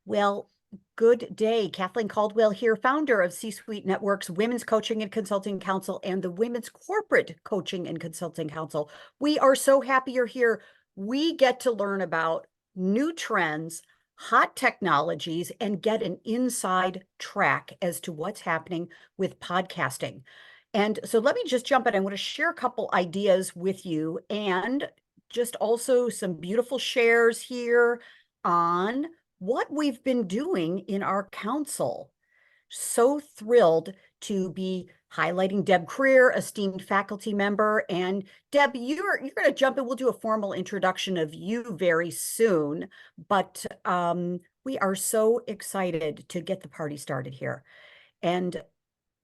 Well, good day. Kathleen Caldwell here, founder of C-Suite Network's Women's Coaching and Consulting Council and the Women's Corporate Coaching and Consulting Council. We are so happy you're here. We get to learn about new trends, hot technologies, and get an inside track as to what's happening with podcasting. And so let me just jump in. I want to share a couple ideas with you and just also some beautiful shares here on what we've been doing in our council. So thrilled to be highlighting Deb Krier, esteemed faculty member. And Deb, you're going to jump in. We'll do a formal introduction of you very soon, but we are so excited to get the party started here. And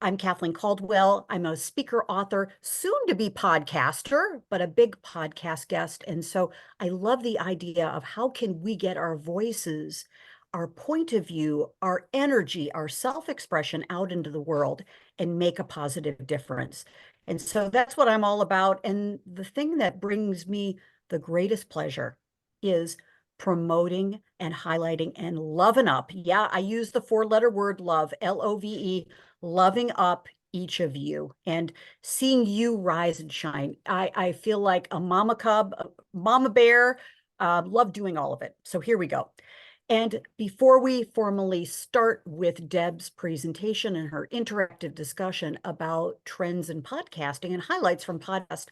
I'm Kathleen Caldwell. I'm a speaker, author, soon to be podcaster, but a big podcast guest. And so I love the idea of how can we get our voices, our point of view, our energy, our self-expression out into the world and make a positive difference. And so that's what I'm all about. And the thing that brings me the greatest pleasure is promoting and highlighting and loving up. Yeah, I use the four-letter word love, L-O-V-E, loving up each of you and seeing you rise and shine. I feel like a mama cub, a mama bear, love doing all of it. So here we go. And before we formally start with Deb's presentation and her interactive discussion about trends in podcasting and highlights from podcast,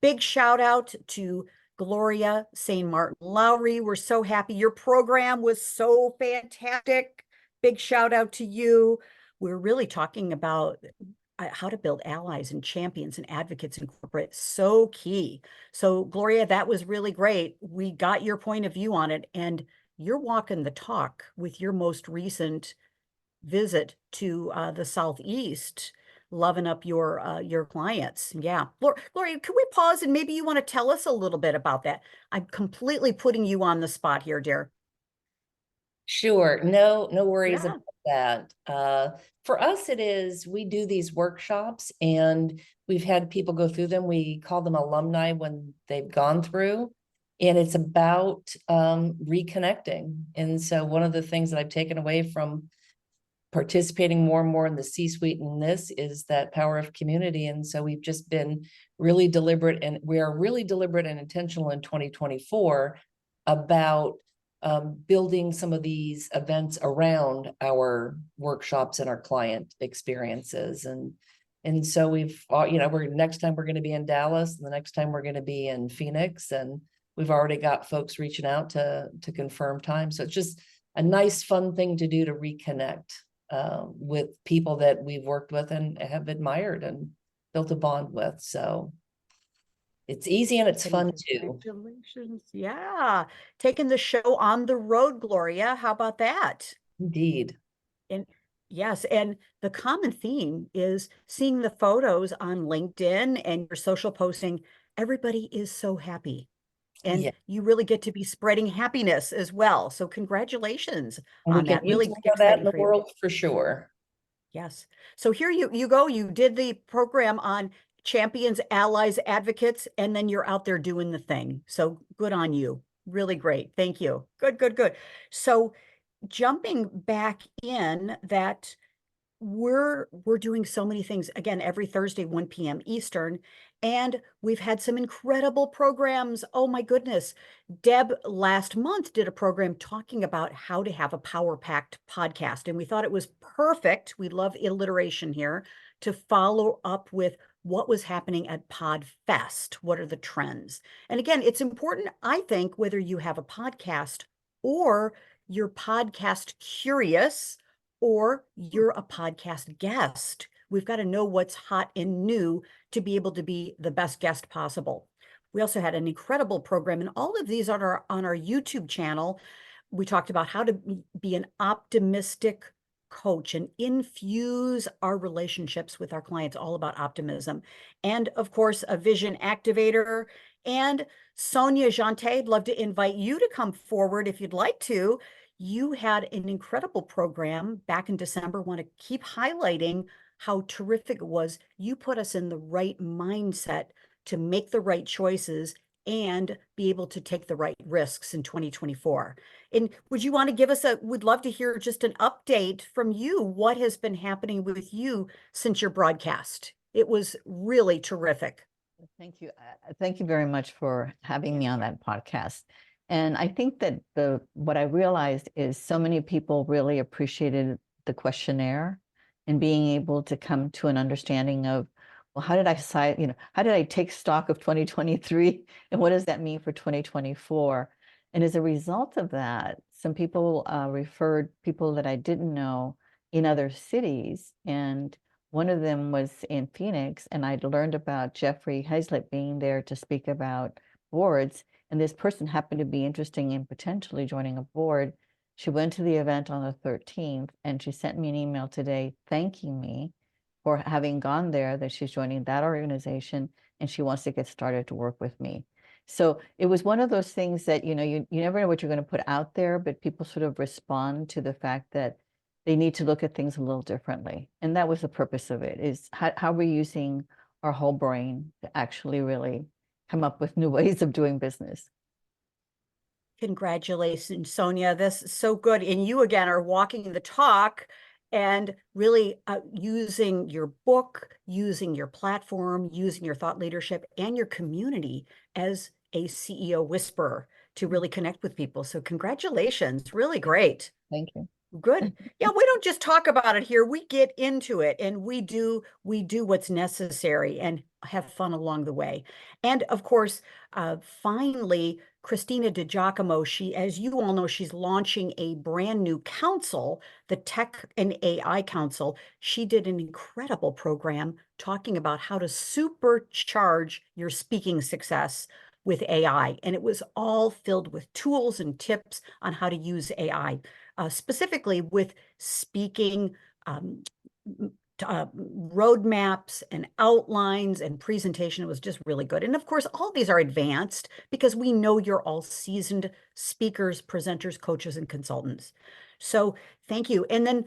big shout out to Gloria St. Martin Lowry. We're so happy. Your program was so fantastic. Big shout out to you. We're really talking about how to build allies and champions and advocates in corporate. So key. So Gloria, that was really great. We got your point of view on it, and you're walking the talk with your most recent visit to the Southeast, loving up your clients. Yeah. Gloria, can we pause and maybe you want to tell us a little bit about that? I'm completely putting you on the spot here, dear. Sure. No worries Yeah. about that. For us, we do these workshops and we've had people go through them. We call them alumni when they've gone through, and it's about reconnecting. And so one of the things that I've taken away from participating more and more in the C-suite in this is that power of community. And so we've just been really deliberate, and we are really deliberate and intentional in 2024 about building some of these events around our workshops and our client experiences. And so next time we're going to be in Dallas, and the next time we're going to be in Phoenix, and we've already got folks reaching out to confirm time. So it's just a nice, fun thing to do to reconnect with people that we've worked with and have admired and built a bond with. So it's easy and it's fun too. Congratulations. Yeah. Taking the show on the road, Gloria. How about that? Indeed. And yes, and the common theme is seeing the photos on LinkedIn and your social posting. Everybody is so happy. And Yeah. you really get to be spreading happiness as well. So congratulations And we on can that. use Really more of that in exciting the for you. world for sure. Yes. So here you go. You did the program on champions, allies, advocates, and then you're out there doing the thing. So good on you. Really great. Thank you. Good, good, good. So jumping back in that we're doing so many things again every Thursday 1 p.m. Eastern, and we've had some incredible programs. Oh my goodness. Deb last month did a program talking about how to have a power packed podcast, and we thought it was perfect. We love alliteration here, to follow up with what was happening at PodFest. What are the trends? And again, it's important, I think, whether you have a podcast or you're podcast curious or you're a podcast guest. We've got to know what's hot and new to be able to be the best guest possible. We also had an incredible program, and all of these are on our YouTube channel. We talked about how to be an optimistic coach and infuse our relationships with our clients, all about optimism. And of course, a vision activator. And Sonia Jante, I'd love to invite you to come forward if you'd like to. You had an incredible program back in December. Want to keep highlighting how terrific it was. You put us in the right mindset to make the right choices and be able to take the right risks in 2024. And would you want to give us would love to hear just an update from you. What has been happening with you since your broadcast? It was really terrific. Thank you. Thank you very much for having me on that podcast. And I think that what I realized is so many people really appreciated the questionnaire and being able to come to an understanding of, well, how did I decide, how did I take stock of 2023 and what does that mean for 2024? And as a result of that, some people referred people that I didn't know in other cities, and one of them was in Phoenix, and I'd learned about Jeffrey Hazlitt being there to speak about boards. And this person happened to be interested in potentially joining a board. She went to the event on the 13th, and she sent me an email today thanking me for having gone there, that she's joining that organization, and she wants to get started to work with me. So it was one of those things that, you never know what you're going to put out there, but people sort of respond to the fact that they need to look at things a little differently. And that was the purpose of it, is how we're using our whole brain to actually really come up with new ways of doing business. Congratulations, Sonia. This is so good. And you again are walking the talk and really using your book, using your platform, using your thought leadership and your community as a CEO whisperer to really connect with people. So congratulations, really great. Thank you. Good. Yeah, we don't just talk about it here. We get into it and we do what's necessary and have fun along the way. And of course, finally, Christina DiGiacomo, as you all know, she's launching a brand new council, the Tech and AI Council. She did an incredible program talking about how to supercharge your speaking success with AI. And it was all filled with tools and tips on how to use AI. Specifically with speaking, roadmaps and outlines and presentation. It was just really good. And of course, all these are advanced because we know you're all seasoned speakers, presenters, coaches, and consultants. So thank you. And then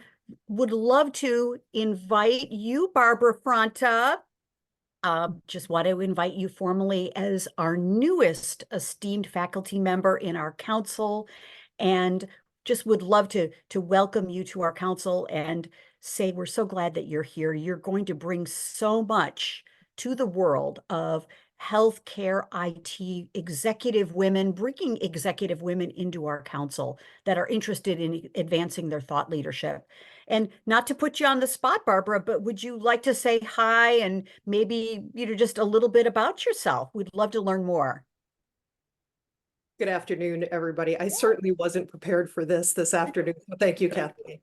would love to invite you, Barbara Fronta. Just want to invite you formally as our newest esteemed faculty member in our council, and just would love to welcome you to our council and say we're so glad that you're here. You're going to bring so much to the world of healthcare, IT, executive women, bringing executive women into our council that are interested in advancing their thought leadership. And not to put you on the spot, Barbara, but would you like to say hi and maybe, just a little bit about yourself? We'd love to learn more. Good afternoon, everybody. I certainly wasn't prepared for this afternoon. So thank you, Kathleen.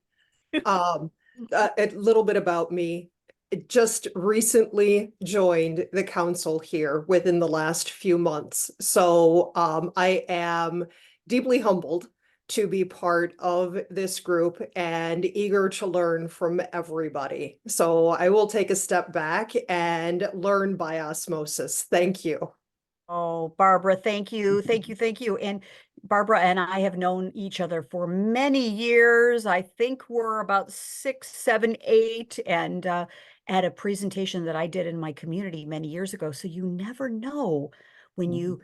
A little bit about me. I just recently joined the council here within the last few months. So I am deeply humbled to be part of this group and eager to learn from everybody. So I will take a step back and learn by osmosis. Thank you. Oh, Barbara, thank you. Thank you. Thank you. And Barbara and I have known each other for many years. I think we're about 6, 7, 8, and at a presentation that I did in my community many years ago. So you never know when you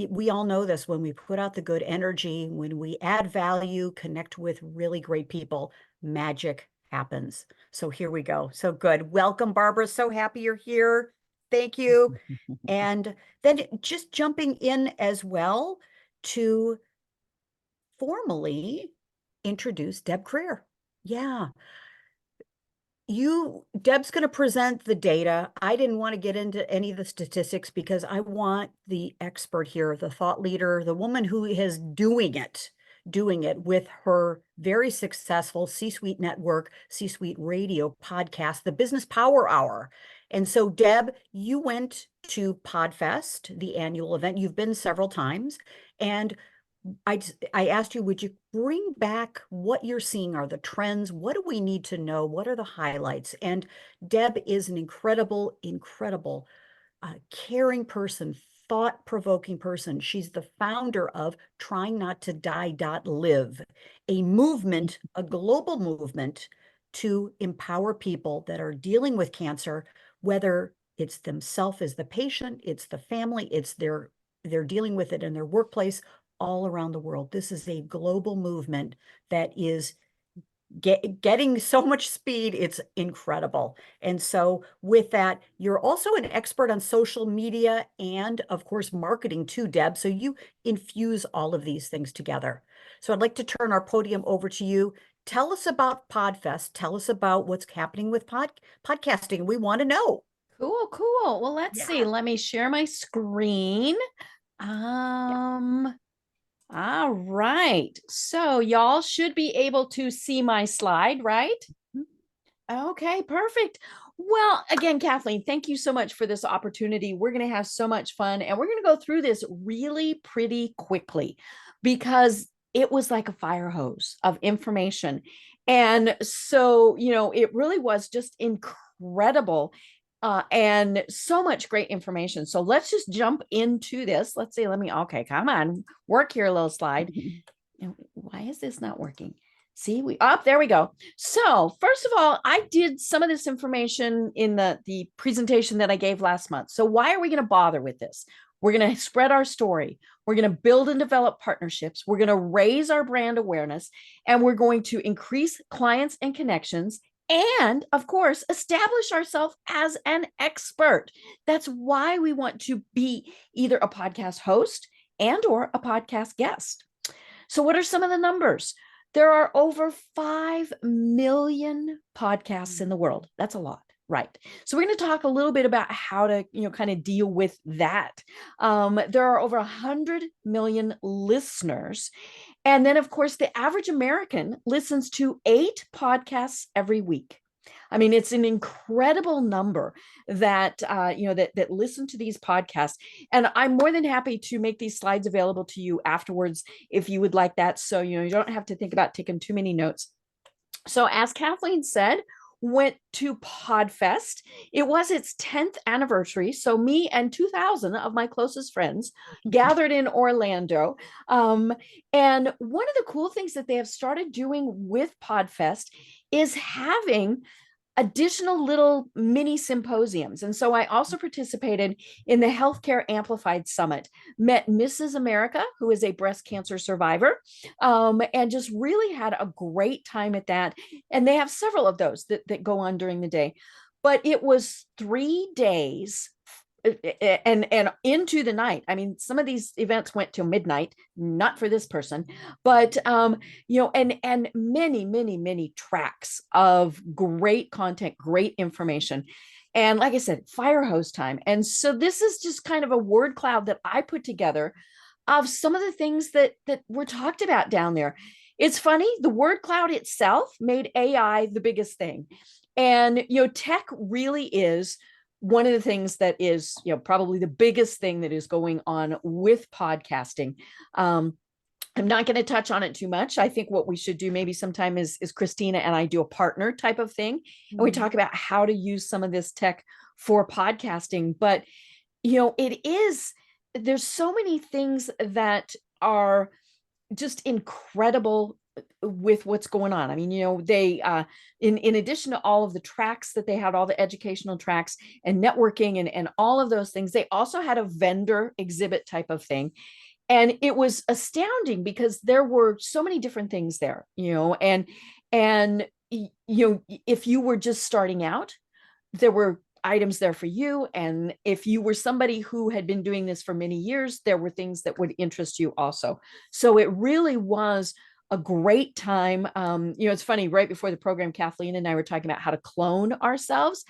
we all know this, when we put out the good energy, when we add value, connect with really great people, magic happens. So here we go. So good. Welcome, Barbara. So happy you're here. Thank you. And then just jumping in as well to formally introduce Deb Krier. Yeah. Deb's going to present the data. I didn't want to get into any of the statistics because I want the expert here, the thought leader, the woman who is doing it with her very successful C-Suite Network, C-Suite Radio podcast, the Business Power Hour. And so, Deb, you went to PodFest, the annual event. You've been several times. And I asked you, would you bring back what you're seeing are the trends? What do we need to know? What are the highlights? And Deb is an incredible, incredible, caring person, thought-provoking person. She's the founder of Trying Not to Die.live, a movement, a global movement to empower people that are dealing with cancer, whether it's themselves as the patient, it's the family, it's their they're dealing with it in their workplace all around the world. This is a global movement that is getting so much speed. It's incredible. And so with that, you're also an expert on social media and of course, marketing too, Deb. So you infuse all of these things together. So I'd like to turn our podium over to you. Tell us about PodFest. Tell us about what's happening with podcasting. We want to know. Cool. Well, let's see. Yeah. Let me share my screen. All right. So y'all should be able to see my slide, right? Okay, perfect. Well, again, Kathleen, thank you so much for this opportunity. We're going to have so much fun, and we're going to go through this really pretty quickly because it was like a fire hose of information. And so, it really was just incredible. And so much great information. So let's just jump into this. Let's see. Okay, come on, work here, little slide. Why is this not working? See, there we go. So first of all, I did some of this information in the presentation that I gave last month. So why are we going to bother with this? We're going to spread our story. We're going to build and develop partnerships. We're going to raise our brand awareness, and we're going to increase clients and connections. And of course, establish ourselves as an expert. That's why we want to be either a podcast host and or a podcast guest. So what are some of the numbers? There are over 5 million podcasts in the world. That's a lot, right? So we're going to talk a little bit about how to, kind of deal with that. There are over 100 million listeners. And then, of course, the average American listens to 8 podcasts every week. I mean, it's an incredible number that, that listen to these podcasts. And I'm more than happy to make these slides available to you afterwards if you would like that. So, you don't have to think about taking too many notes. So as Kathleen said, went to PodFest. It was its 10th anniversary. So me and 2,000 of my closest friends gathered in Orlando. And one of the cool things that they have started doing with PodFest is having additional little mini symposiums. And so I also participated in the Healthcare Amplified Summit, met Mrs. America, who is a breast cancer survivor, and just really had a great time at that. And they have several of those that go on during the day. But it was 3 days and into the night. I mean, some of these events went till midnight, not for this person, but and many tracks of great content, great information. And like I said, fire hose time. And so this is just kind of a word cloud that I put together of some of the things that were talked about down there. It's funny, the word cloud itself made AI the biggest thing. And tech really is one of the things that is, probably the biggest thing that is going on with podcasting. I'm not going to touch on it too much. I think what we should do maybe sometime is Christina and I do a partner type of thing. And we talk about how to use some of this tech for podcasting. But, there's so many things that are just incredible with what's going on. I mean, they, in addition to all of the tracks that they had, all the educational tracks and networking and all of those things, they also had a vendor exhibit type of thing. And it was astounding because there were so many different things there, and if you were just starting out, there were items there for you. And if you were somebody who had been doing this for many years, there were things that would interest you also. So it really was a great time. It's funny, right before the program, Kathleen and I were talking about how to clone ourselves.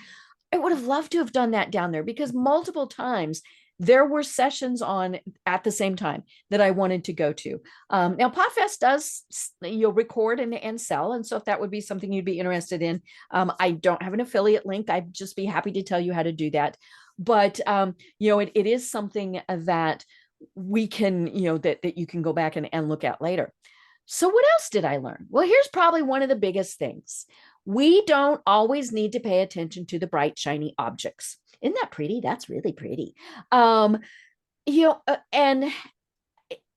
I would have loved to have done that down there because multiple times there were sessions on at the same time that I wanted to go to. Now, PodFest does record and sell. And so if that would be something you'd be interested in, I don't have an affiliate link. I'd just be happy to tell you how to do that. But, it is something that we can, that you can go back and look at later. So what else did I learn? Well, here's probably one of the biggest things. We don't always need to pay attention to the bright, shiny objects. Isn't that pretty? That's really pretty. And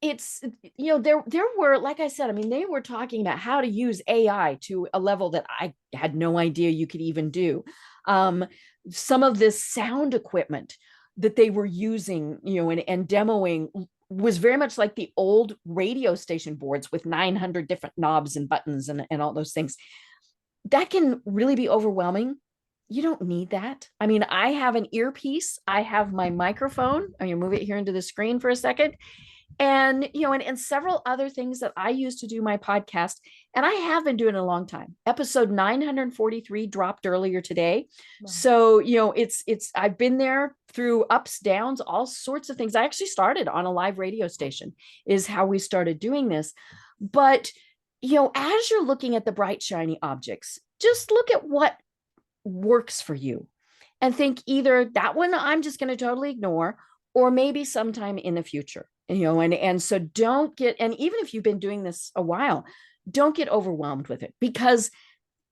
it's, there were, like I said, I mean, they were talking about how to use AI to a level that I had no idea you could even do. Some of this sound equipment, that they were using, and demoing was very much like the old radio station boards with 900 different knobs and buttons and all those things. That can really be overwhelming. You don't need that. I mean, I have an earpiece. I have my microphone. I'm going to move it here into the screen for a second. And, and several other things that I use to do my podcast. And I have been doing it a long time. Episode 943 dropped earlier today. Wow. So, I've been there through ups, downs, all sorts of things. I actually started on a live radio station is how we started doing this. But, as you're looking at the bright, shiny objects, just look at what works for you and think either that one I'm just going to totally ignore, or maybe sometime in the future. And so don't get, and even if you've been doing this a while, don't get overwhelmed with it, because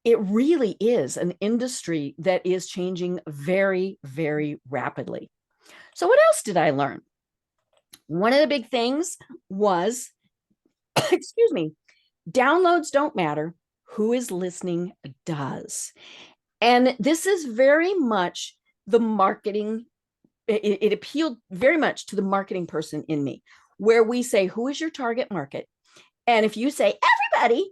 it really is an industry that is changing very, very rapidly. So what else did I learn? One of the big things was, excuse me, downloads don't matter. Who is listening does. And this is very much the marketing. It appealed very much to the marketing person in me, where we say, who is your target market? And if you say everybody,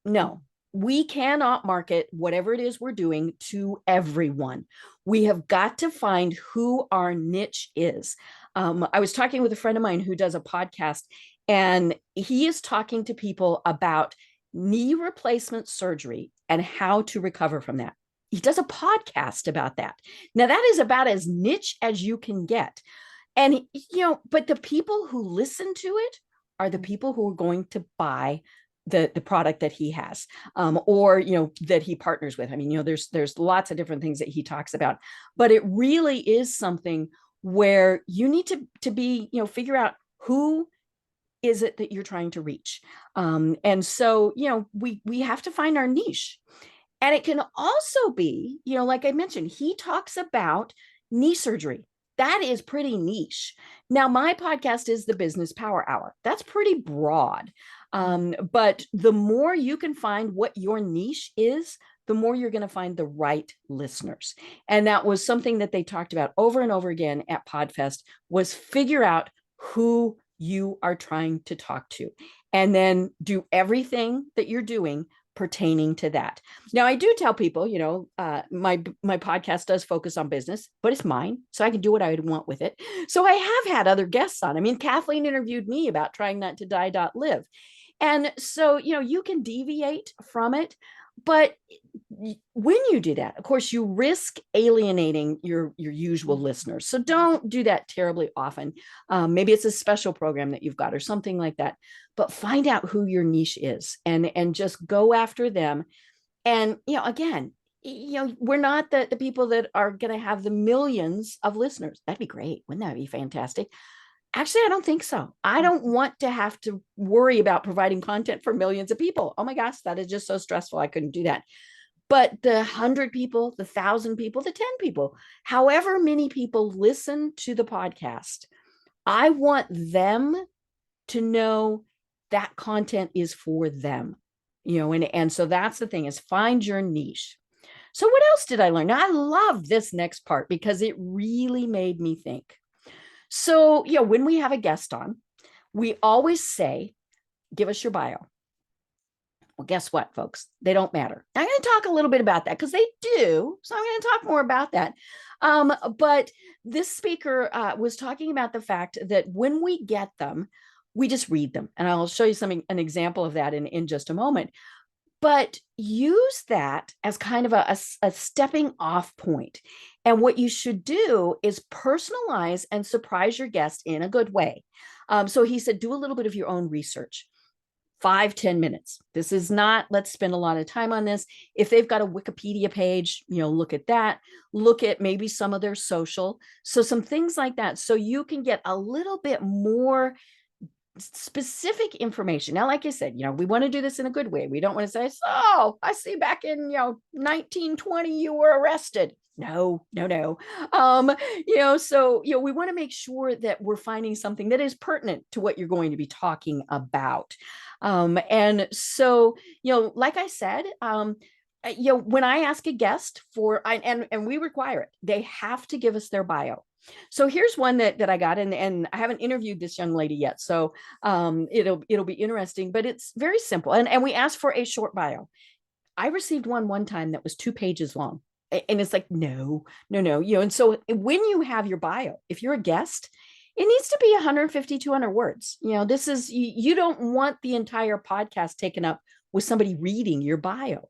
no, we cannot market whatever it is we're doing to everyone. We have got to find who our niche is. I was talking with a friend of mine who does a podcast, and he is talking to people about knee replacement surgery and how to recover from that. He does a podcast about that. Now that is about as niche as you can get. And, but the people who listen to it are the people who are going to buy the product that he has, or, that he partners with. I mean, there's lots of different things that he talks about, but it really is something where you need to be, figure out who is it that you're trying to reach. And so, we have to find our niche. And it can also be, like I mentioned, he talks about knee surgery. That is pretty niche. Now, my podcast is the Business Power Hour. That's pretty broad. But the more you can find what your niche is, the more you're going to find the right listeners. And that was something that they talked about over and over again at PodFest, was figure out who you are trying to talk to, and then do everything that you're doing pertaining to that. Now, I do tell people, my podcast does focus on business, but it's mine, so I can do what I would want with it. So I have had other guests on. I mean, Kathleen interviewed me about trying not to die.live. And so, you can deviate from it, but when you do that, of course, you risk alienating your usual listeners. So don't do that terribly often. Maybe it's a special program that you've got or something like that, but find out who your niche is and just go after them. And, again, we're not the people that are going to have the millions of listeners. That'd be great. Wouldn't that be fantastic? Actually, I don't think so. I don't want to have to worry about providing content for millions of people. Oh my gosh, that is just so stressful. I couldn't do that. But the 100 people, the 1,000 people, the 10 people, however many people listen to the podcast, I want them to know that content is for them, and so that's the thing, is find your niche. So what else did I learn? Now, I love this next part because it really made me think. So, when we have a guest on, we always say, give us your bio. Well, guess what, folks? They don't matter. I'm going to talk a little bit about that because they do. So I'm going to talk more about that. But this speaker was talking about the fact that when we get them, we just read them. And I'll show you an example of that in just a moment. But use that as kind of a stepping off point. And what you should do is personalize and surprise your guest in a good way. So he said, do a little bit of your own research. 5-10 minutes. This is not, let's spend a lot of time on this. If they've got a Wikipedia page, look at that. Look at maybe some of their social. So some things like that. So you can get a little bit more specific information. Now, like I said, we want to do this in a good way. We don't want to say, so I see back in, 1920, you were arrested. No. So, we want to make sure that we're finding something that is pertinent to what you're going to be talking about. And so, like I said, when I ask a guest and we require it, they have to give us their bio. So here's one that I got, and I haven't interviewed this young lady yet, so it'll be interesting, but it's very simple. And we asked for a short bio. I received one time that was 2 pages long. And it's like, no. And so when you have your bio, if you're a guest, it needs to be 150, 200 words. This is, you don't want the entire podcast taken up with somebody reading your bio.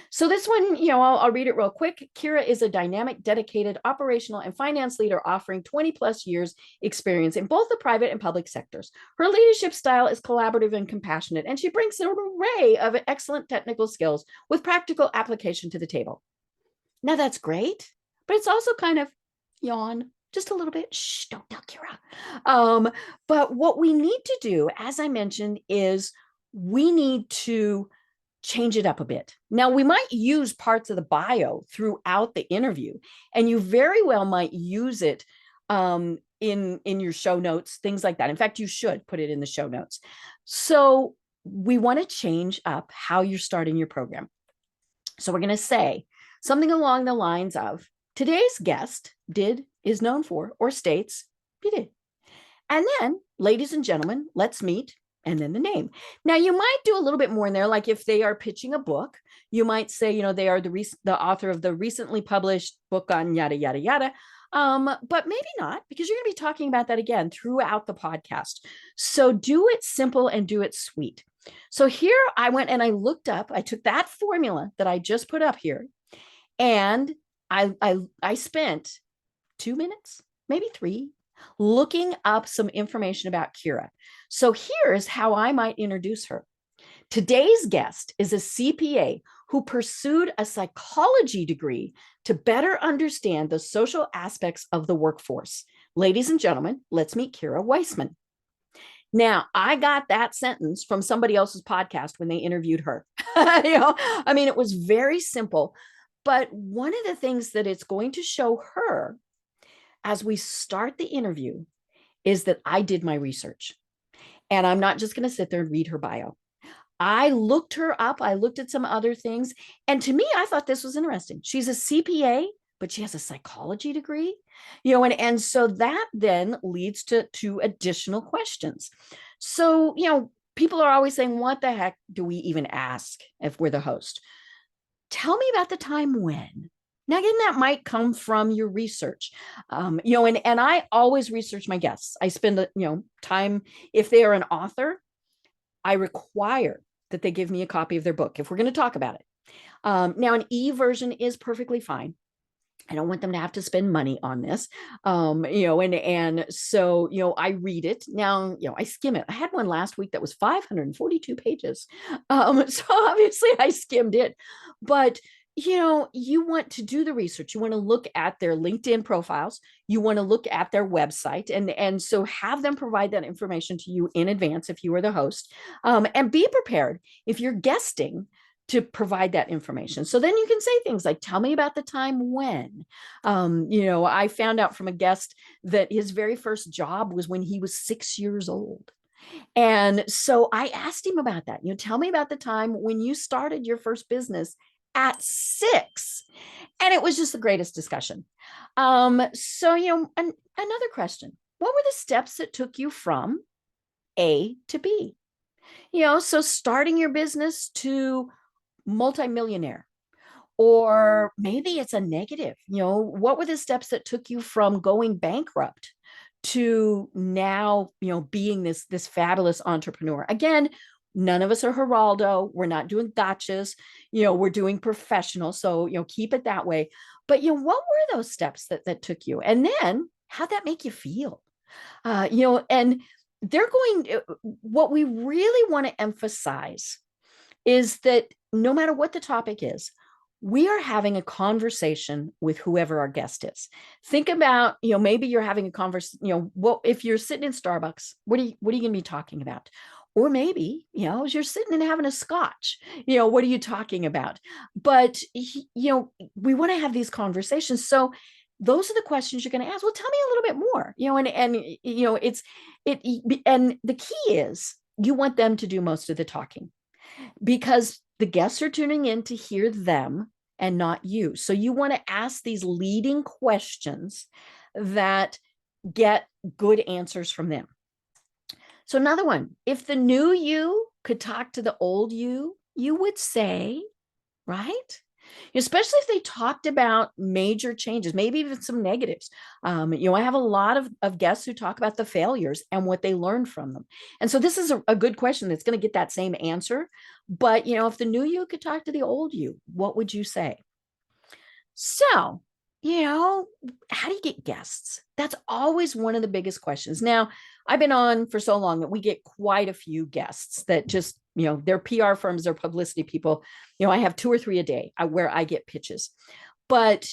So this one, I'll read it real quick. Kira is a dynamic, dedicated operational and finance leader offering 20 plus years experience in both the private and public sectors. Her leadership style is collaborative and compassionate, and she brings an array of excellent technical skills with practical application to the table. Now that's great, but it's also kind of yawn just a little bit. Shh, don't tell Kira. But what we need to do, as I mentioned, is we need to change it up a bit. Now, we might use parts of the bio throughout the interview, and you very well might use it in your show notes, things like that. In fact, you should put it in the show notes. So we want to change up how you're starting your program. So we're going to say something along the lines of, today's guest is known for, or states, did. And then, ladies and gentlemen, let's meet, and then the name. Now, you might do a little bit more in there, like if they are pitching a book, you might say, they are the author of the recently published book on yada, yada, yada. But maybe not, because you're going to be talking about that again throughout the podcast. So do it simple and do it sweet. So here I went and I looked up, I took that formula that I just put up here, and I spent 2 minutes, maybe 3, looking up some information about Kira. So here's how I might introduce her. Today's guest is a CPA who pursued a psychology degree to better understand the social aspects of the workforce. Ladies and gentlemen, let's meet Kira Weissman. Now, I got that sentence from somebody else's podcast when they interviewed her. It was very simple. But one of the things that it's going to show her as we start the interview is that I did my research. And I'm not just going to sit there and read her bio. I looked her up. I looked at some other things. And to me, I thought this was interesting. She's a CPA, but she has a psychology degree, and so that then leads to additional questions. So, people are always saying, what the heck do we even ask if we're the host? Tell me about the time when. Now, again, that might come from your research, and I always research my guests. I spend, time, if they are an author, I require that they give me a copy of their book if we're going to talk about it. Now, an e-version is perfectly fine. I don't want them to have to spend money on this, and so, I read it. Now, I skim it. I had one last week that was 542 pages. So obviously I skimmed it, but you want to do the research. You want to look at their LinkedIn profiles. You want to look at their website, and so have them provide that information to you in advance if you are the host, and be prepared if you're guesting to provide that information. So then you can say things like, tell me about the time when. I found out from a guest that his very first job was when he was 6 years old. And so I asked him about that. Tell me about the time when you started your first business at 6. And it was just the greatest discussion. So, another question, what were the steps that took you from A to B? So starting your business to multimillionaire, or maybe it's a negative. What were the steps that took you from going bankrupt to now, being this fabulous entrepreneur? Again, none of us are Geraldo. We're not doing gotchas. We're doing professional. So, keep it that way. But, what were those steps that took you? And then how'd that make you feel? And what we really want to emphasize is that no matter what the topic is, we are having a conversation with whoever our guest is. Think about, maybe you're having a conversation, if you're sitting in Starbucks, what are you going to be talking about? Or maybe, as you're sitting and having a scotch, what are you talking about? But, we want to have these conversations. So those are the questions you're going to ask. Well, tell me a little bit more, and the key is you want them to do most of the talking, because the guests are tuning in to hear them and not you. So you want to ask these leading questions that get good answers from them. So another one, if the new you could talk to the old you would say, right? Especially if they talked about major changes, maybe even some negatives. I have a lot of guests who talk about the failures and what they learned from them. And so this is a good question that's going to get that same answer. But, if the new you could talk to the old you, what would you say? So, how do you get guests? That's always one of the biggest questions. Now, I've been on for so long that we get quite a few guests that just, they're PR firms, they're publicity people. I have 2 or 3 a day where I get pitches. But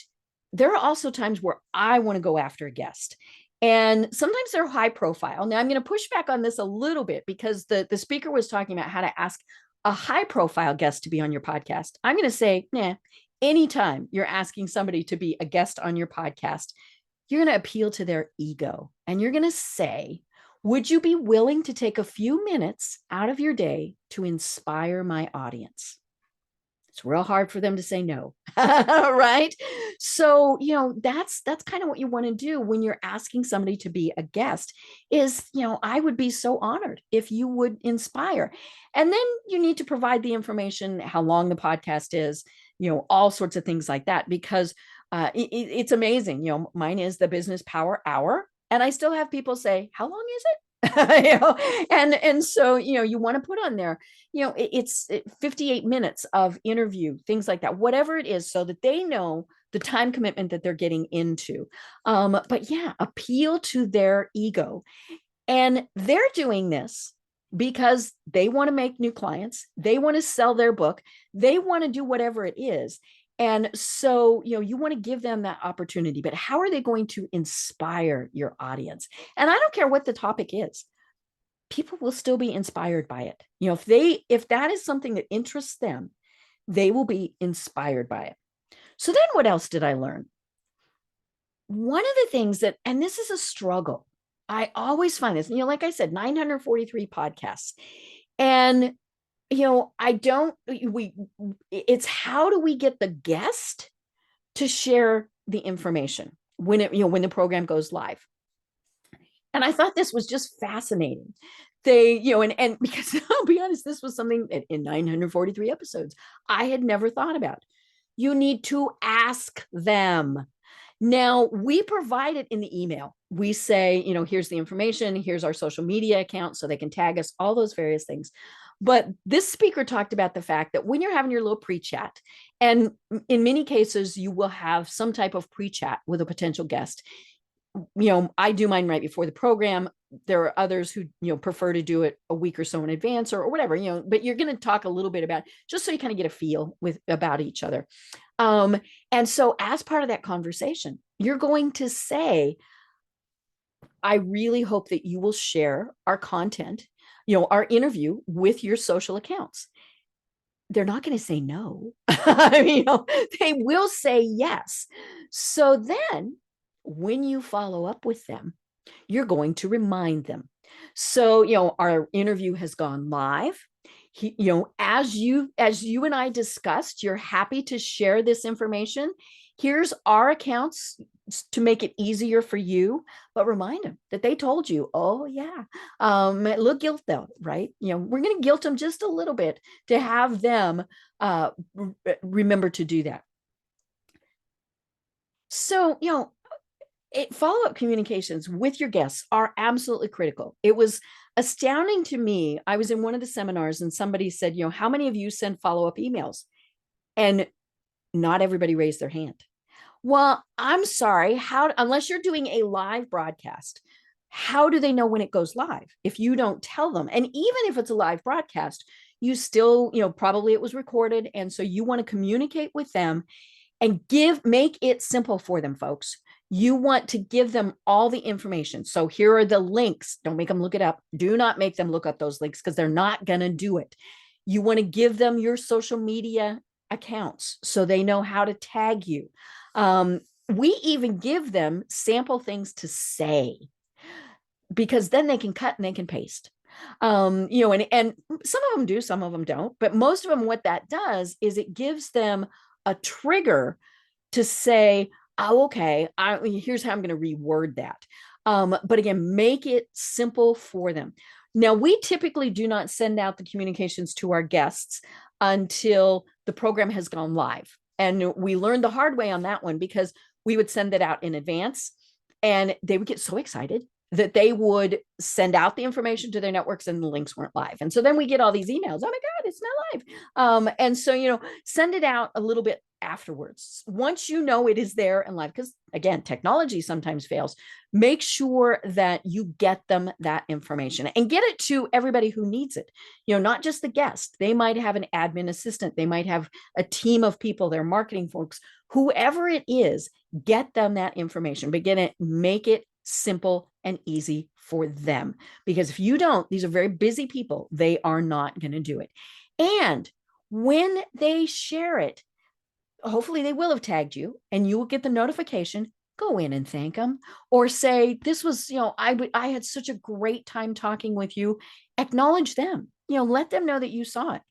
there are also times where I want to go after a guest. And sometimes they're high profile. Now, I'm going to push back on this a little bit because the speaker was talking about how to ask a high profile guest to be on your podcast. I'm going to say, anytime you're asking somebody to be a guest on your podcast, you're going to appeal to their ego. And you're going to say, would you be willing to take a few minutes out of your day to inspire my audience? It's real hard for them to say no, right? So, that's kind of what you want to do when you're asking somebody to be a guest is, I would be so honored if you would inspire. And then you need to provide the information, how long the podcast is, all sorts of things like that, because it's amazing. Mine is the Business Power Hour. And I still have people say, how long is it? And so, you want to put on there, it's 58 minutes of interview, things like that, whatever it is, so that they know the time commitment that they're getting into. But appeal to their ego. And they're doing this because they want to make new clients. They want to sell their book. They want to do whatever it is. And so, you want to give them that opportunity, but how are they going to inspire your audience? And I don't care what the topic is. People will still be inspired by it. If that is something that interests them, they will be inspired by it. So then what else did I learn? One of the things that, and this is a struggle, I always find this, like I said, 943 podcasts. And it's how do we get the guest to share the information when when the program goes live? And I thought this was just fascinating. They, and because I'll be honest, this was something in 943 episodes I had never thought about. You need to ask them. Now, we provide it in the email. We say, here's the information, here's our social media account so they can tag us, all those various things. But this speaker talked about the fact that when you're having your little pre-chat, and in many cases, you will have some type of pre-chat with a potential guest. I do mine right before the program. There are others who, prefer to do it a week or so in advance or whatever, but you're going to talk a little bit about just so you kind of get a feel about each other. And so as part of that conversation, you're going to say, I really hope that you will share our content, our interview with your social accounts. They're not going to say no. They will say yes. So then when you follow up with them, you're going to remind them. So, our interview has gone live. As you and I discussed, you're happy to share this information. Here's our accounts to make it easier for you, but remind them that they told you, oh yeah, look guilt though, right? We're going to guilt them just a little bit to have them remember to do that. So, follow-up communications with your guests are absolutely critical. It was astounding to me. I was in one of the seminars and somebody said, how many of you send follow-up emails? And not everybody raised their hand. Well, I'm sorry, unless you're doing a live broadcast, how do they know when it goes live if you don't tell them? And even if it's a live broadcast, you still, probably it was recorded. And so you want to communicate with them and make it simple for them, folks. You want to give them all the information. So here are the links. Don't make them look it up. Do not make them look up those links because they're not going to do it. You want to give them your social media accounts so they know how to tag you. We even give them sample things to say because then they can cut and they can paste. And some of them do, some of them don't. But most of them, what that does is it gives them a trigger to say, Oh, okay. Here's how I'm going to reword that. But again, make it simple for them. Now, we typically do not send out the communications to our guests until the program has gone live. And we learned the hard way on that one because we would send it out in advance and they would get so excited that they would send out the information to their networks and the links weren't live. And so then we get all these emails. Oh my God, it's not live. And so, send it out a little bit afterwards. Once you know it is there and live, because again, technology sometimes fails, make sure that you get them that information and get it to everybody who needs it. Not just the guest. They might have an admin assistant. They might have a team of people, their marketing folks, whoever it is, get them that information. Make it simple and easy for them. Because if you don't, these are very busy people. They are not going to do it. And when they share it, hopefully they will have tagged you and you will get the notification. Go in and thank them or say, this was, I had such a great time talking with you. Acknowledge them, let them know that you saw it.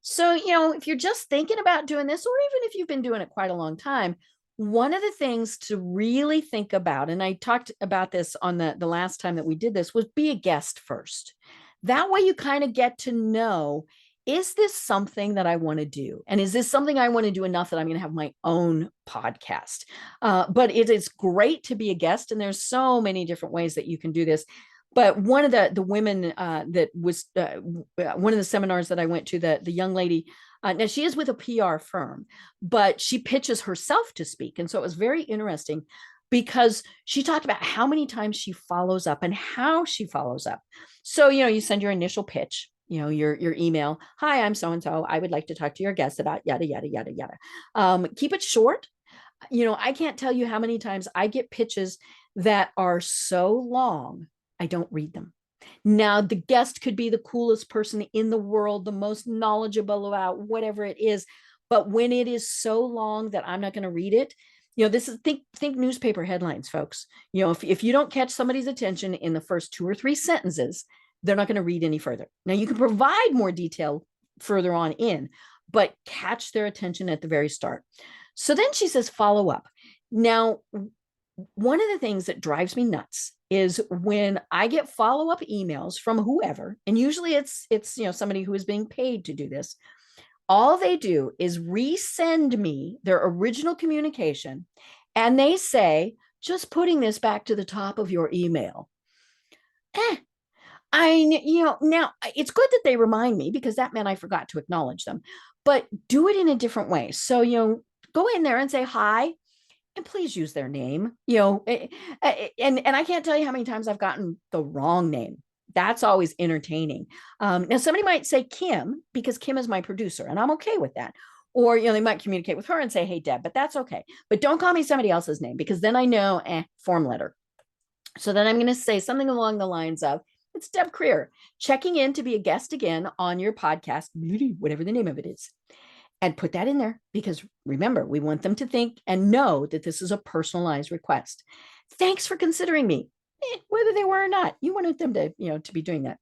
So, if you're just thinking about doing this, or even if you've been doing it quite a long time, one of the things to really think about, and I talked about this on the last time that we did this, was be a guest first. That way you kind of get to know, is this something that I want to do? And is this something I want to do enough that I'm going to have my own podcast? But it is great to be a guest. And there's so many different ways that you can do this. But one of the women that was one of the seminars that I went to, the young lady, now she is with a PR firm, but she pitches herself to speak. And so it was very interesting because she talked about how many times she follows up and how she follows up. So, you send your initial pitch, your email. Hi, I'm so-and-so. I would like to talk to your guest about yada, yada, yada, yada. Keep it short. I can't tell you how many times I get pitches that are so long, I don't read them. Now, the guest could be the coolest person in the world, the most knowledgeable about whatever it is. But when it is so long that I'm not going to read it, this is think newspaper headlines, folks. If you don't catch somebody's attention in the first 2 or 3 sentences, they're not going to read any further. Now, you can provide more detail further on in, but catch their attention at the very start. So then she says, follow up. Now, one of the things that drives me nuts is when I get follow-up emails from whoever, and usually it's somebody who is being paid to do this. All they do is resend me their original communication, and they say, just putting this back to the top of your email. Now it's good that they remind me because that meant I forgot to acknowledge them, but do it in a different way. So, go in there and say, hi, and please use their name, and I can't tell you how many times I've gotten the wrong name. That's always entertaining. Now somebody might say Kim because Kim is my producer and I'm okay with that. Or, they might communicate with her and say, hey, Deb, but that's okay. But don't call me somebody else's name because then I know, form letter. So then I'm going to say something along the lines of, it's Deb Krier, checking in to be a guest again on your podcast, whatever the name of it is. And put that in there because remember, we want them to think and know that this is a personalized request. Thanks for considering me, whether they were or not. You wanted them to, to be doing that.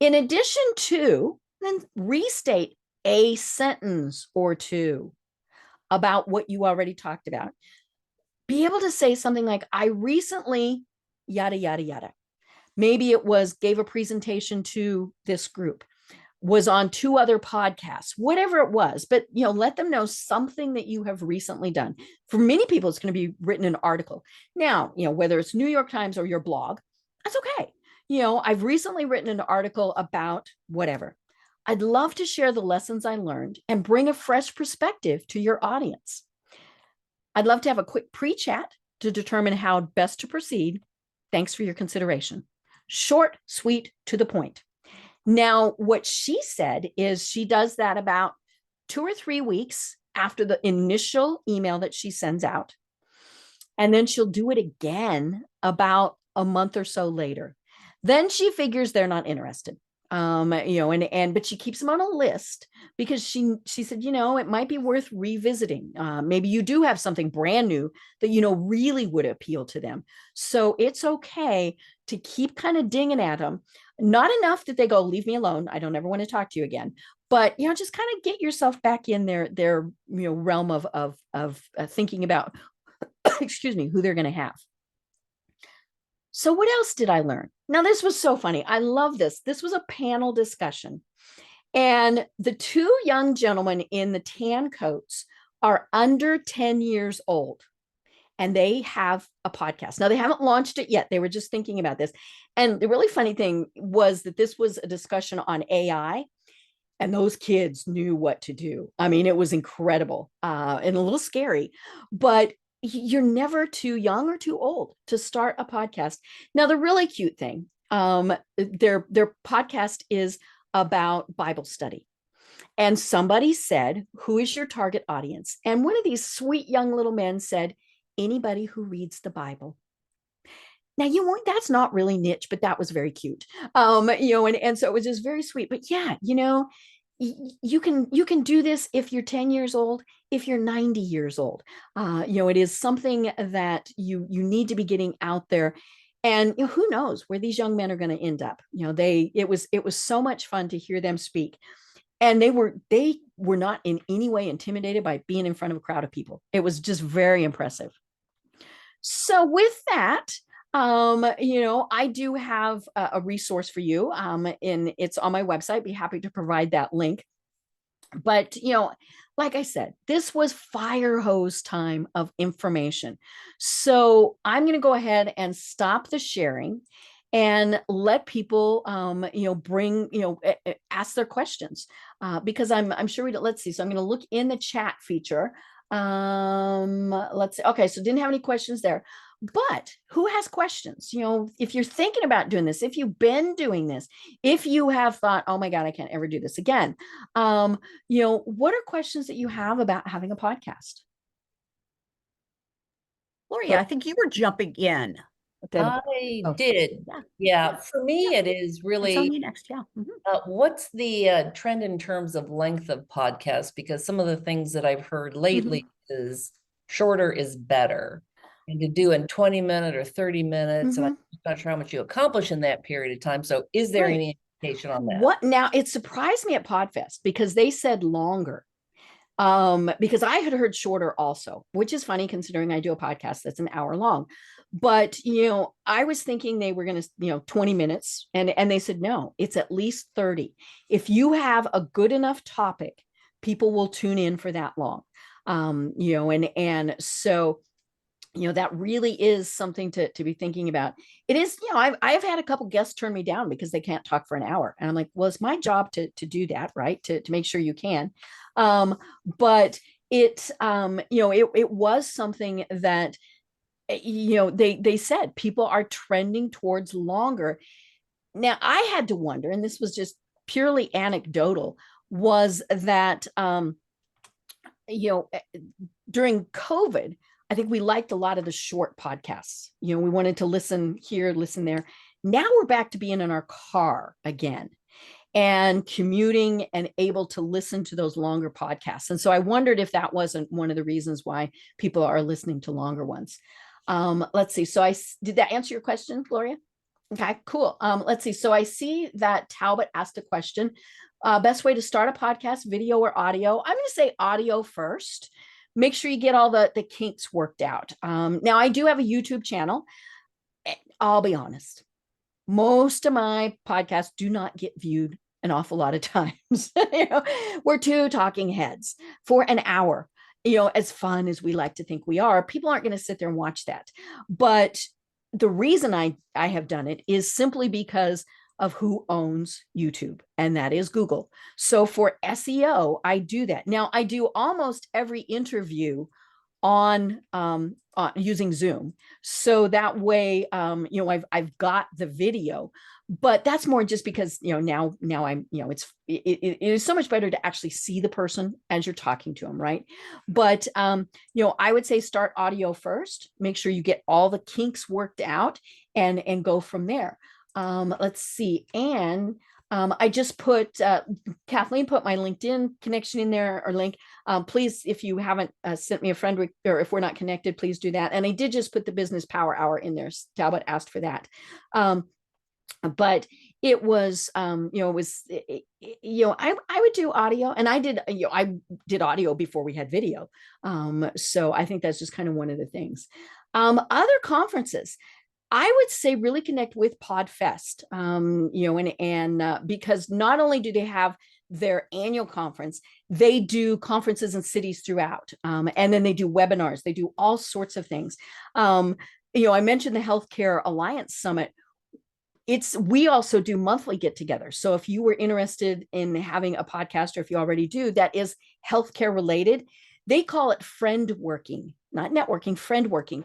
In addition to, then restate a sentence or two about what you already talked about. Be able to say something like, I recently, yada, yada, yada. Maybe it was gave a presentation to this group, was on 2 other podcasts, whatever it was, but, let them know something that you have recently done. For many people, it's going to be written an article. Now, whether it's New York Times or your blog, that's okay. I've recently written an article about whatever. I'd love to share the lessons I learned and bring a fresh perspective to your audience. I'd love to have a quick pre-chat to determine how best to proceed. Thanks for your consideration. Short, sweet, to the point. Now, what she said is she does that about 2 or 3 weeks after the initial email that she sends out. And then she'll do it again about a month or so later. Then she figures they're not interested. but she keeps them on a list because she said, it might be worth revisiting. Maybe you do have something brand new that, really would appeal to them. So it's okay to keep kind of dinging at them. Not enough that they go, leave me alone. I don't ever want to talk to you again. But, just kind of get yourself back in their realm of thinking about, excuse me, who they're going to have. So what else did I learn? Now, this was so funny. I love this. This was a panel discussion. And the two young gentlemen in the tan coats are under 10 years old. And they have a podcast. Now, they haven't launched it yet. They were just thinking about this. And the really funny thing was that this was a discussion on AI. And those kids knew what to do. I mean, it was incredible and a little scary. But you're never too young or too old to start a podcast. Now, the really cute thing, their podcast is about Bible study. And somebody said, who is your target audience? And one of these sweet young little men said, anybody who reads the Bible. Now, that's not really niche, but that was very cute. And so it was just very sweet. But yeah, you can do this if you're 10 years old, if you're 90 years old. It is something that you need to be getting out there. And who knows where these young men are going to end up. It was so much fun to hear them speak. And they were not in any way intimidated by being in front of a crowd of people. It was just very impressive. So with that, I do have a resource for you, and it's on my website. Be happy to provide that link. But, like I said, this was fire hose time of information. So I'm going to go ahead and stop the sharing and let people, ask their questions, because I'm sure let's see. So I'm going to look in the chat feature. Let's see. Okay. So didn't have any questions there. But who has questions? If you're thinking about doing this, if you've been doing this, if you have thought, oh my God, I can't ever do this again. What are questions that you have about having a podcast? Gloria, I think you were jumping in. I Oh. did. Yeah. For me, it is It's on really, you next. Yeah. Mhm. what's the trend in terms of length of podcasts? Because some of the things that I've heard lately is shorter is better. And to do in 20-minute or 30 minutes, and I'm not sure how much you accomplish in that period of time. So is there any indication on that? What now? It surprised me at PodFest because they said longer. Because I had heard shorter also, which is funny considering I do a podcast that's an hour long. But I was thinking they were going to 20 minutes, and they said no, it's at least 30. If you have a good enough topic, people will tune in for that long. And so that really is something to be thinking about. It is, I've had a couple guests turn me down because they can't talk for an hour. And I'm like, well, it's my job to do that, right? To make sure you can. But it was something that, they said people are trending towards longer. Now I had to wonder, and this was just purely anecdotal, was that, during COVID, I think we liked a lot of the short podcasts. We wanted to listen here, listen there. Now we're back to being in our car again and commuting and able to listen to those longer podcasts. And so I wondered if that wasn't one of the reasons why people are listening to longer ones. Let's see. So did that answer your question, Gloria? Okay, cool. Let's see. So I see that Talbot asked a question. Best way to start a podcast, video or audio? I'm going to say audio first. Make sure you get all the kinks worked out. Now, I do have a YouTube channel. I'll be honest. Most of my podcasts do not get viewed an awful lot of times. We're two talking heads for an hour. As fun as we like to think we are, people aren't going to sit there and watch that. But the reason I have done it is simply because of who owns YouTube, and that is Google. So for SEO, I do that. Now I do almost every interview on using Zoom. So that way, I've got the video, but that's more just because, now I'm, it is so much better to actually see the person as you're talking to them. Right. But, I would say start audio first, make sure you get all the kinks worked out and go from there. Let's see. And I just put, Kathleen put my LinkedIn connection in there, or link. Please, if you haven't sent me a friend or if we're not connected, please do that. And I did just put the Business Power Hour in there. Talbot asked for that. But it was, it was, I would do audio, and I did audio before we had video. So I think that's just kind of one of the things. Other conferences, I would say really connect with PodFest, because not only do they have their annual conference, they do conferences in cities throughout, and then they do webinars, they do all sorts of things. I mentioned the Healthcare Alliance Summit. We also do monthly get-togethers. So if you were interested in having a podcast, or if you already do, that is healthcare related, they call it friend working, not networking, friend working.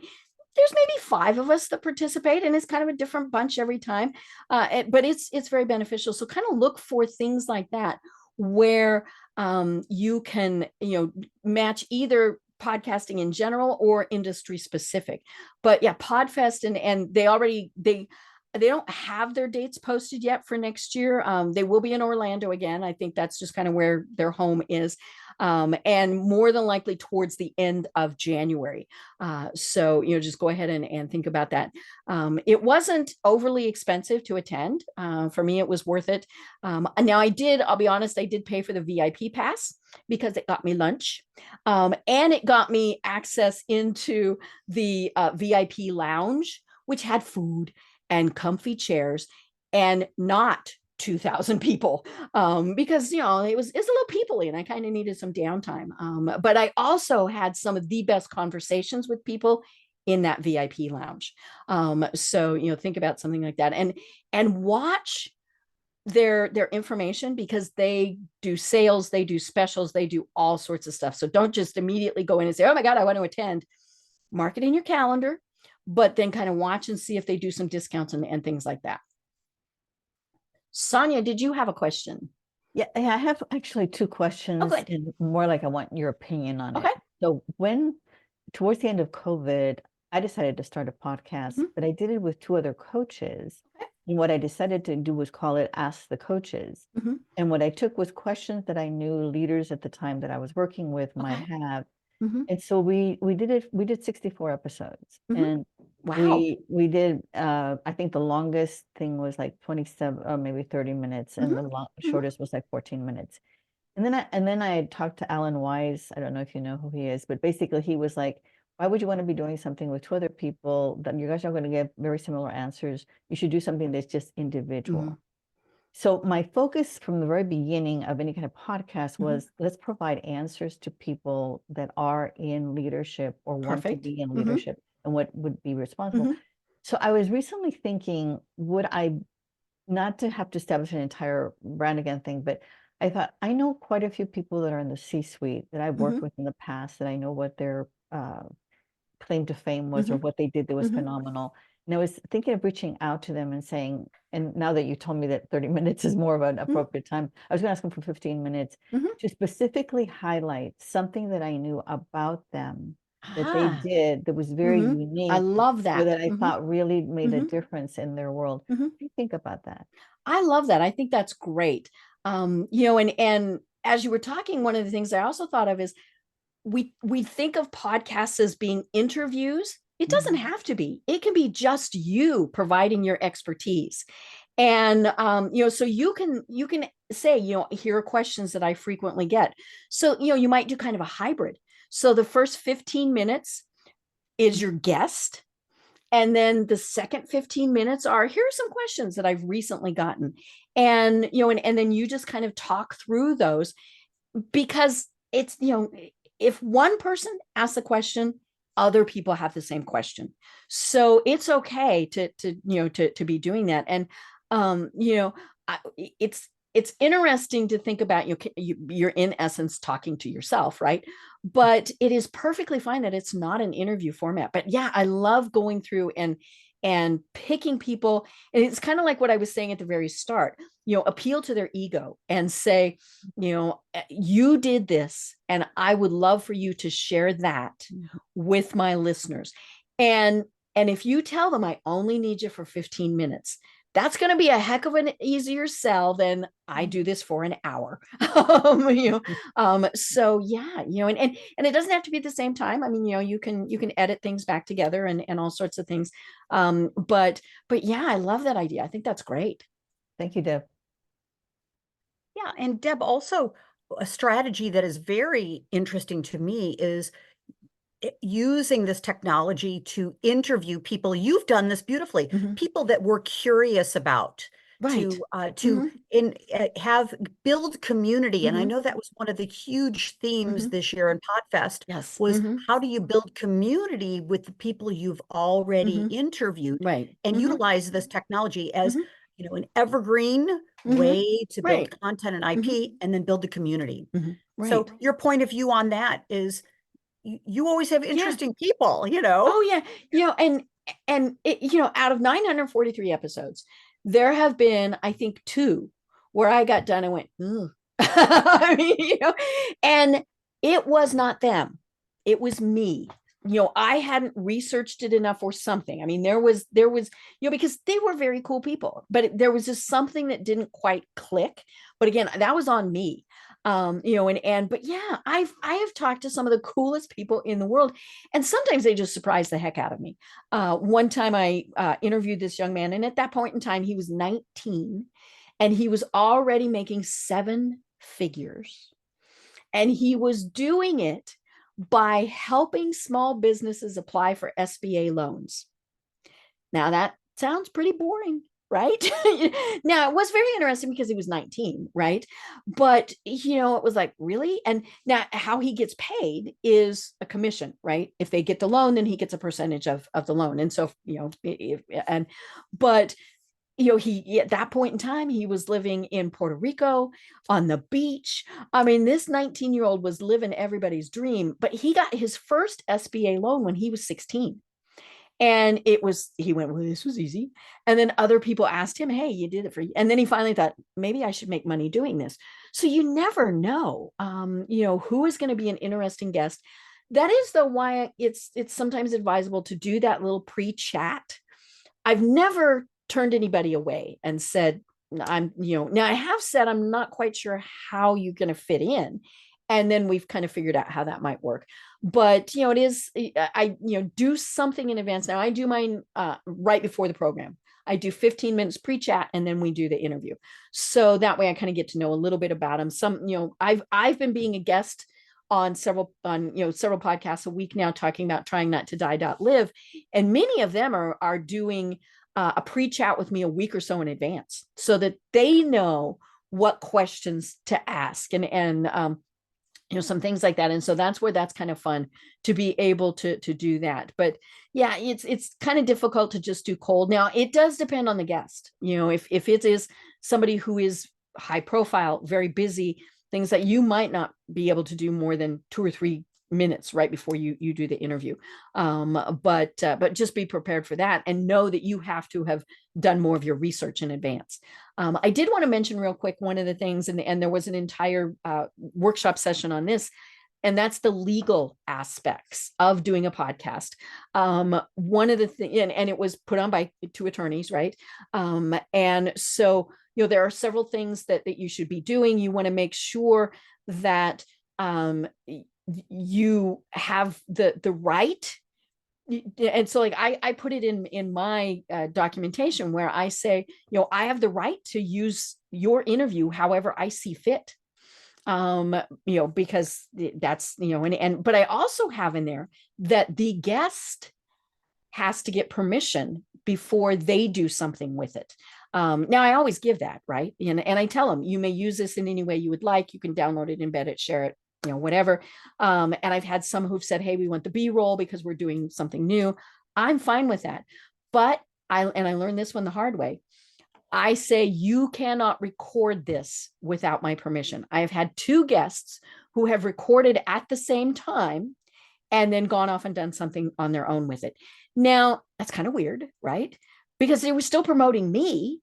There's maybe 5 of us that participate, and it's kind of a different bunch every time. But it's very beneficial. So kind of look for things like that, where you can, match either podcasting in general or industry specific. But yeah, PodFest, and they don't have their dates posted yet for next year. They will be in Orlando again. I think that's just kind of where their home is. And more than likely towards the end of January. So, just go ahead and think about that. It wasn't overly expensive to attend. For me, it was worth it. Now I'll be honest, I did pay for the VIP pass because it got me lunch. And it got me access into the VIP lounge, which had food and comfy chairs, and not 2,000 people, because it was a little people-y, and I kind of needed some downtime. But I also had some of the best conversations with people in that VIP lounge. So think about something like that, and watch their information, because they do sales, they do specials, they do all sorts of stuff. So don't just immediately go in and say, oh my God, I want to attend. Mark it in your calendar, but then kind of watch and see if they do some discounts and things like that. Sonia, did you have a question? Yeah, I have actually 2 questions, good. and more like I want your opinion on Okay. it. So towards the end of COVID, I decided to start a podcast, but I did it with 2 other coaches. Okay. And what I decided to do was call it Ask the Coaches. And what I took was questions that I knew leaders at the time that I was working with might have. And so we did 64 episodes. And Wow. we did, I think the longest thing was like 27 or maybe 30 minutes, and the shortest was like 14 minutes. And then I had talked to Alan Wise. I don't know if you know who he is, but basically he was like, why would you want to be doing something with 2 other people that you guys are going to get very similar answers? You should do something that's just individual. So my focus from the very beginning of any kind of podcast was, let's provide answers to people that are in leadership or want to be in leadership, and what would be responsible. So I was recently thinking, would I, not to have to establish an entire brand again thing, but I thought, I know quite a few people that are in the C-suite that I've worked with in the past, that I know what their claim to fame was, or what they did that was phenomenal. And I was thinking of reaching out to them and saying, and now that you told me that 30 minutes is more of an appropriate time, I was going to ask them for 15 minutes to specifically highlight something that I knew about them that they did that was very unique. I love that. Or that I thought really made a difference in their world. What do you think about that? I love that. I think that's great. And as you were talking, one of the things I also thought of is we think of podcasts as being interviews. It doesn't have to be. It can be just you providing your expertise. And so you can say, here are questions that I frequently get. So you might do kind of a hybrid. So the first 15 minutes is your guest, and then the second 15 minutes are, here are some questions that I've recently gotten, and and then you just kind of talk through those, because it's if one person asks a question, other people have the same question. So it's okay to be doing that. And it's interesting to think about, you're in essence talking to yourself, right? But it is perfectly fine that it's not an interview format. But yeah, I love going through and picking people. And it's kind of like what I was saying at the very start, appeal to their ego and say, you did this, and I would love for you to share that with my listeners. And if you tell them, I only need you for 15 minutes, that's going to be a heck of an easier sell than I do this for an hour. So yeah, and it doesn't have to be at the same time. I mean, you can edit things back together and all sorts of things. But yeah, I love that idea. I think that's great. Thank you, Deb. Yeah, and Deb, also a strategy that is very interesting to me is using this technology to interview people. You've done this beautifully. Mhm. People that we're curious about, Right. to have build community. And I Mhm. know that was one of the huge themes Mhm. this year in PodFest Yes. was Mhm. how do you build community with the people you've already Mhm. interviewed Right. and Mhm. utilize this technology as Mhm. an evergreen Mhm. way to build Right. content and IP and then build the community. Mhm. So Right. your point of view on that is you always have Yeah. interesting people, Oh yeah. And it, out of 943 episodes, there have been, I think, 2 where I got done and went, ugh. I mean, and it was not them. It was me. I hadn't researched it enough or something. I mean, there was, because they were very cool people, but there was just something that didn't quite click. But again, that was on me. But yeah, I have talked to some of the coolest people in the world, and sometimes they just surprise the heck out of me. One time I interviewed this young man, and at that point in time, he was 19 and he was already making 7 figures. And he was doing it by helping small businesses apply for SBA loans. Now that sounds pretty boring, right? Now it was very interesting because he was 19, right? But it was like, really? And now how he gets paid is a commission, right? If they get the loan, then he gets a percentage of the loan. And so, but he at that point in time, he was living in Puerto Rico on the beach. I mean, this 19-year-old was living everybody's dream, but he got his first SBA loan when he was 16. And he went, well, this was easy. And then other people asked him, hey, you did it for you. And then he finally thought, maybe I should make money doing this. So you never know, who is going to be an interesting guest. That is though why it's sometimes advisable to do that little pre-chat. I've never turned anybody away and said, now I have said, I'm not quite sure how you're going to fit in. And then we've kind of figured out how that might work. But, it is, I do something in advance. Now I do mine right before the program. I do 15 minutes pre-chat and then we do the interview. So that way I kind of get to know a little bit about them. I've been being a guest on several podcasts a week now, talking about trying not to die.live. And many of them are doing a pre-chat with me a week or so in advance so that they know what questions to ask and some things like that. And so that's where that's kind of fun to be able to do that. But yeah, it's kind of difficult to just do cold. Now it does depend on the guest. If it is somebody who is high profile, very busy, things that you might not be able to do more than 2 or 3 minutes right before you do the interview. But just be prepared for that and know that you have to have done more of your research in advance. I did want to mention real quick one of the things, and there was an entire workshop session on this, and that's the legal aspects of doing a podcast. One of the things, and it was put on by 2 attorneys, right? And so, there are several things that you should be doing. You want to make sure that you have the right. And so like I put it in my documentation where I say, I have the right to use your interview however I see fit. Because that's, but I also have in there that the guest has to get permission before they do something with it. Now I always give that, right? And I tell them, you may use this in any way you would like. You can download it, embed it, share it, whatever. And I've had some who've said, hey, we want the B-roll because we're doing something new. I'm fine with that. But I learned this one the hard way. I say, you cannot record this without my permission. I have had 2 guests who have recorded at the same time and then gone off and done something on their own with it. Now, that's kind of weird, right? Because they were still promoting me,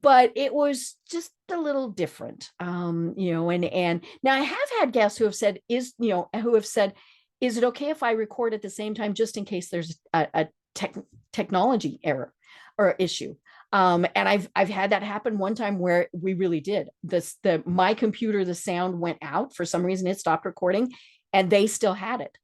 but it was just a little different. And now I have had guests who have said, is it okay if I record at the same time, just in case there's a technology error or issue? And I've had that happen one time where we really did. My computer, the sound went out for some reason, it stopped recording, and they still had it.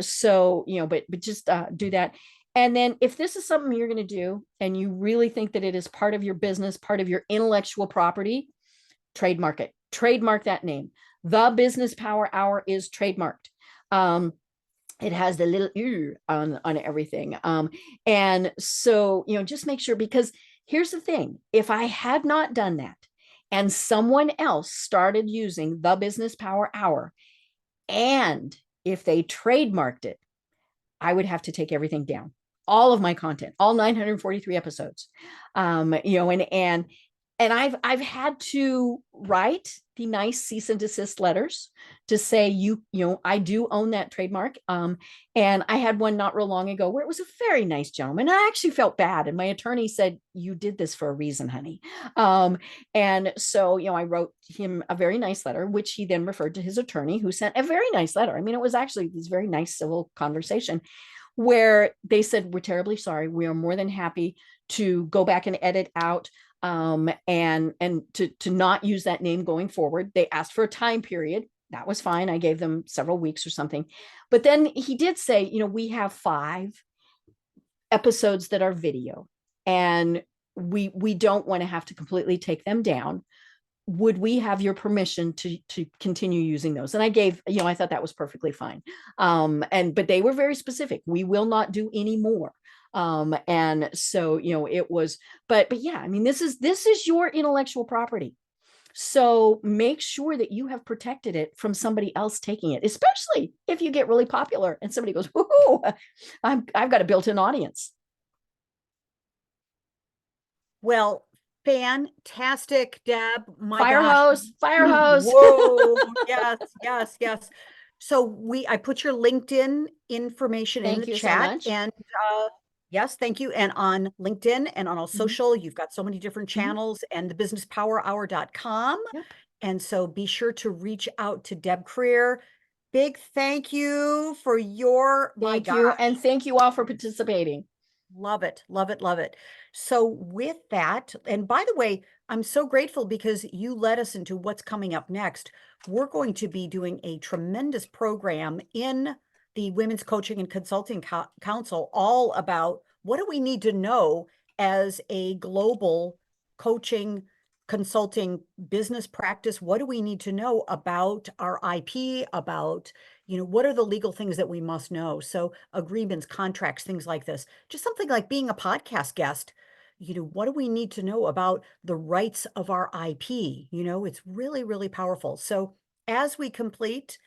So, but just do that. And then if this is something you're going to do and you really think that it is part of your business, part of your intellectual property, trademark it. Trademark that name. The Business Power Hour is trademarked. It has the little ear on everything. And so, just make sure, because here's the thing. If I had not done that and someone else started using the Business Power Hour, and if they trademarked it, I would have to take everything down, all of my content, all 943 episodes. And I've had to write the nice cease and desist letters to say, I do own that trademark. And I had one not real long ago where it was a very nice gentleman. I actually felt bad. And my attorney said, you did this for a reason, honey. And so, I wrote him a very nice letter, which he then referred to his attorney, who sent a very nice letter. I mean, it was actually this very nice civil conversation where they said, we're terribly sorry. We are more than happy to go back and edit out and to not use that name going forward. They asked for a time period. That was fine. I gave them several weeks or something. But then he did say, we have 5 episodes that are video, and we don't want to have to completely take them down. Would we have your permission to continue using those? And I gave, I thought that was perfectly fine. But they were very specific. We will not do any more. And so, it was, but yeah, I mean, this is your intellectual property. So make sure that you have protected it from somebody else taking it, especially if you get really popular and somebody goes, "Ooh, I've got a built-in audience." Well, fantastic, Deb. My Fire gosh. hose. Whoa. Yes. So I put your LinkedIn information in Thank the you so chat, much. and yes, thank you. And on LinkedIn and on all social, you've got so many different channels, and the businesspowerhour.com. Yep. And so be sure to reach out to Deb Krier. Big thank you for your, my Thank you. gosh. And thank you all for participating. Love it. So with that, and by the way, I'm so grateful because you led us into what's coming up next. We're going to be doing a tremendous program in the Women's Coaching and Consulting Council, all about what do we need to know as a global coaching consulting business practice. What do we need to know about our IP, about what are the legal things that we must know? So agreements, contracts, things like this. Just something like being a podcast guest. What do we need to know about the rights of our IP? It's really, really powerful. So as we complete,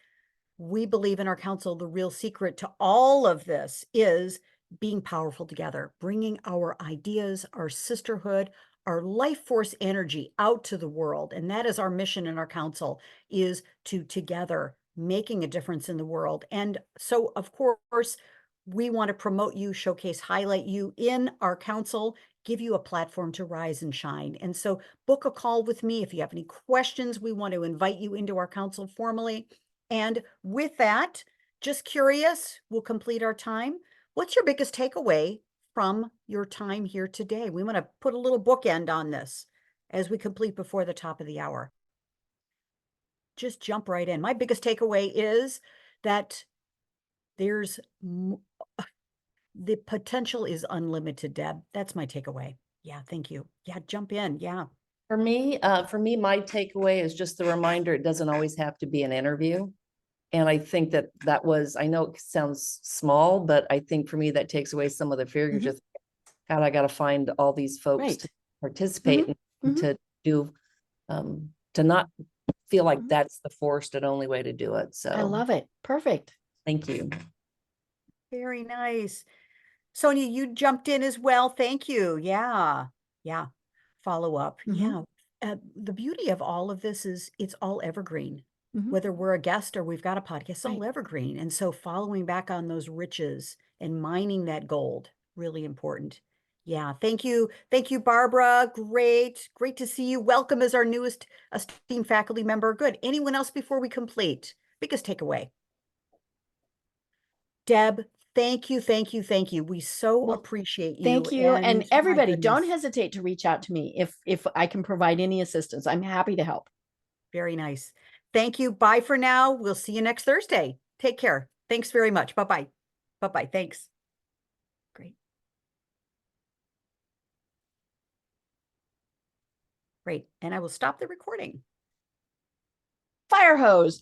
we believe in our council, the real secret to all of this is being powerful together, bringing our ideas, our sisterhood, our life force energy out to the world. And that is our mission in our council, is to together making a difference in the world. And so, of course, we want to promote you, showcase, highlight you in our council, give you a platform to rise and shine. And so book a call with me if you have any questions. We want to invite you into our council formally. And with that, just curious, we'll complete our time. What's your biggest takeaway from your time here today? We want to put a little bookend on this as we complete before the top of the hour. Just jump right in. My biggest takeaway is that the potential is unlimited, Deb. That's my takeaway. Yeah, thank you. Yeah, jump in. Yeah. For me, my takeaway is just the reminder, it doesn't always have to be an interview. And I think that was, I know it sounds small, but I think for me, that takes away some of the fear. You're just, God, I got to find all these folks to participate and to do, to not feel like that's the forced and only way to do it. So I love it. Perfect. thank you. Very nice. Sonia, you jumped in as well. Thank you. Yeah. Follow up. Yeah. The beauty of all of this is it's all evergreen. Whether we're a guest or we've got a podcast, it's all evergreen. And so following back on those riches and mining that gold, really important. Yeah. Thank you. Thank you, Barbara. Great to see you. Welcome as our newest esteemed faculty member. Good. Anyone else before we complete? Biggest takeaway. Deb, Thank you, thank you, thank you. We so Well, appreciate you. Thank you. And my everybody, don't goodness, hesitate to reach out to me if I can provide any assistance. I'm happy to help. very nice. Thank you. Bye for now. We'll see you next Thursday. Take care. Thanks very much. Bye-bye. Bye-bye. Thanks. Great. Great. And I will stop the recording. Fire hose.